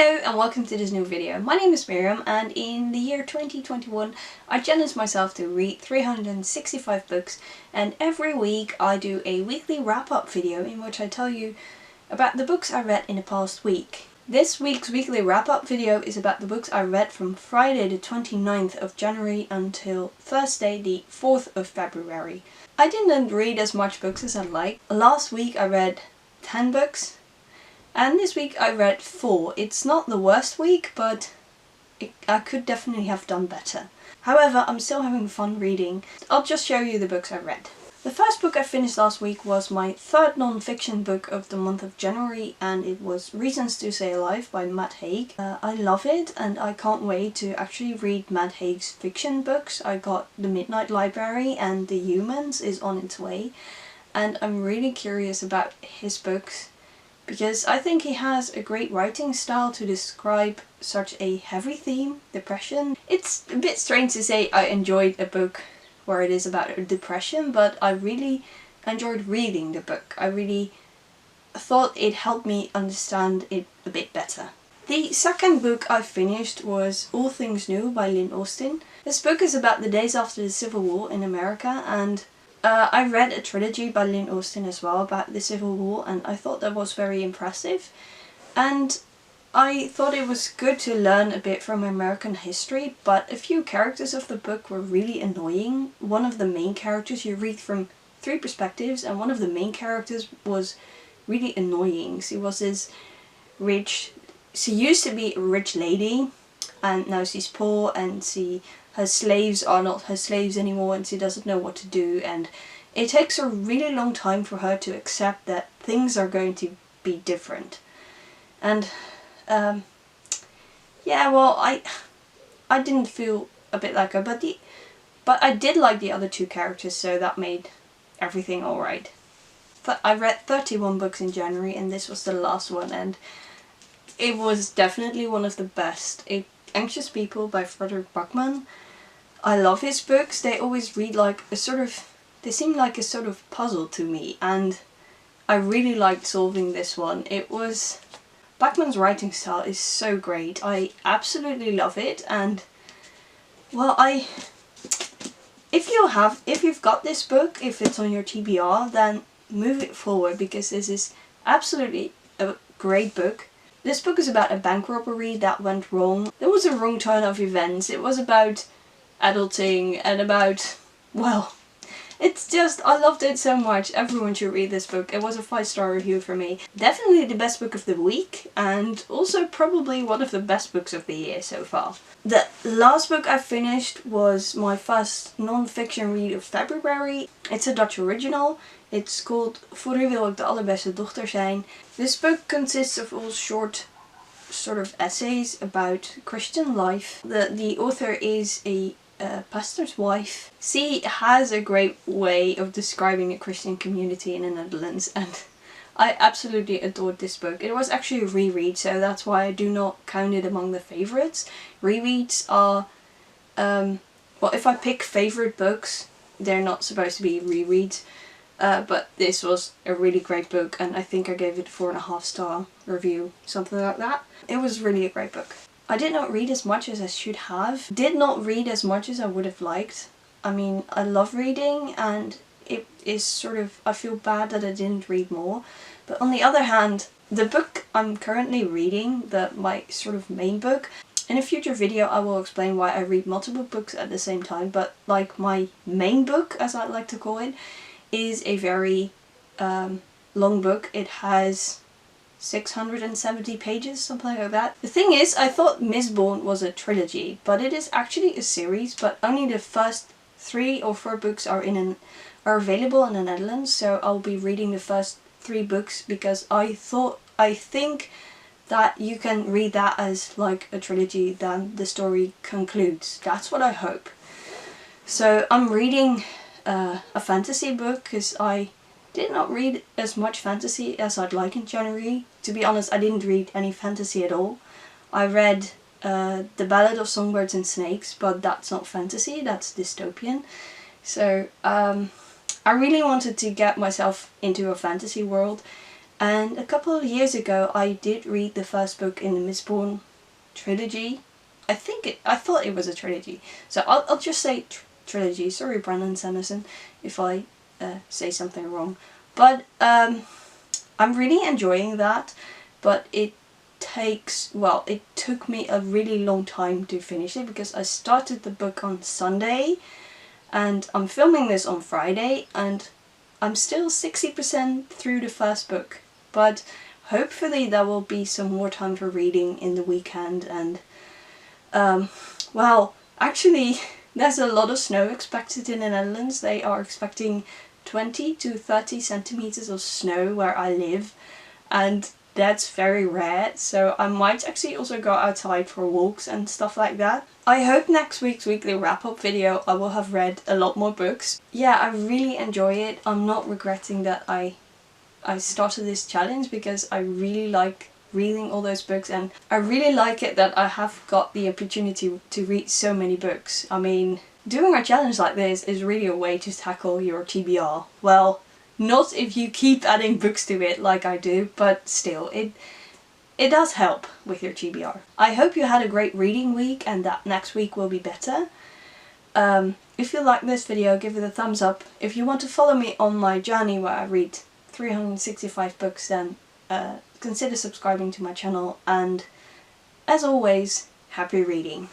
Hello and welcome to this new video. My name is Miriam and in the year 2021 I challenged myself to read 365 books, and every week I do a weekly wrap-up video in which I tell you about the books I read in the past week. This week's weekly wrap-up video is about the books I read from Friday the 29th of January until Thursday the 4th of February. I didn't read as much books as I'd like. Last week I read 10 books. And this week I read 4. It's not the worst week, but I could definitely have done better. However, I'm still having fun reading. I'll just show you the books I read. The first book I finished last week was my third non-fiction book of the month of January, and it was Reasons to Stay Alive by Matt Haig. I love it and I can't wait to actually read Matt Haig's fiction books. I got The Midnight Library and The Humans is on its way, and I'm really curious about his books, because I think he has a great writing style to describe such a heavy theme, depression. It's a bit strange to say I enjoyed a book where it is about depression, but I really enjoyed reading the book. I really thought it helped me understand it a bit better. The second book I finished was All Things New by Lynn Austin. This book is about the days after the Civil War in America, and I read a trilogy by Lynn Austin as well about the Civil War, and I thought that was very impressive. And I thought it was good to learn a bit from American history, but a few characters of the book were really annoying. One of the main characters, you read from 3 perspectives, and one of the main characters was really annoying. She was this she used to be a rich lady, and now she's poor, and her slaves are not her slaves anymore, and she doesn't know what to do, and it takes a really long time for her to accept that things are going to be different. And yeah, well, I didn't feel a bit like her, but I did like the other 2 characters, so that made everything alright. I read 31 books in January, and this was the last one, and it was definitely one of the best. Anxious People by Fredrick Backman. I love his books. They always read like they seem like a sort of puzzle to me, and I really liked solving this one. Backman's writing style is so great. I absolutely love it, and well, if you've got this book, if it's on your TBR, then move it forward, because this is absolutely a great book. This book is about a bank robbery that went wrong. There was a wrong turn of events. It was about adulting and about, well, it's just, I loved it so much. Everyone should read this book. It was a 5-star review for me. Definitely the best book of the week, and also probably one of the best books of the year so far. The last book I finished was my first non-fiction read of February. It's a Dutch original. It's called Voor U de allerbeste dochter zijn. This book consists of all short sort of essays about Christian life. The author is a pastor's wife. She has a great way of describing a Christian community in the Netherlands, and I absolutely adored this book. It was actually a reread, so that's why I do not count it among the favorites. Rereads are, well, if I pick favorite books, they're not supposed to be rereads. But this was a really great book, and I think I gave it a 4.5-star review, something like that. It was really a great book. I did not read as much as I should have. Did not read as much as I would have liked. I mean, I love reading, and it is sort of, I feel bad that I didn't read more. But on the other hand, the book I'm currently reading, my sort of main book, in a future video I will explain why I read multiple books at the same time, but like my main book, as I like to call it, is a very long book. It has 670 pages, something like that. The thing is, I thought Mistborn was a trilogy, but it is actually a series, but only the first 3 or 4 books are available in the Netherlands, so I'll be reading the first 3 books, because I think that you can read that as like a trilogy, then the story concludes. That's what I hope. So I'm reading a fantasy book, because I did not read as much fantasy as I'd like in January. To be honest, I didn't read any fantasy at all. I read The Ballad of Songbirds and Snakes, but that's not fantasy, that's dystopian. So I really wanted to get myself into a fantasy world, And a couple of years ago I did read the first book in the Mistborn trilogy. I thought it was a trilogy, so I'll just say trilogy. Sorry, Brandon Sanderson, if I say something wrong. But I'm really enjoying that, but it took me a really long time to finish it because I started the book on Sunday and I'm filming this on Friday and I'm still 60% through the first book, but hopefully there will be some more time for reading in the weekend. And well, actually there's a lot of snow expected in the Netherlands. They are expecting 20 to 30 centimeters of snow where I live, and that's very rare, so I might actually also go outside for walks and stuff like that. I hope next week's weekly wrap-up video I will have read a lot more books. Yeah, I really enjoy it. I'm not regretting that I started this challenge because I really like reading all those books, and I really like it that I have got the opportunity to read so many books. I mean, doing a challenge like this is really a way to tackle your TBR. Well, not if you keep adding books to it like I do, but still, it does help with your TBR. I hope you had a great reading week and that next week will be better. If you like this video, give it a thumbs up. If you want to follow me on my journey where I read 365 books, then consider subscribing to my channel, and as always, happy reading.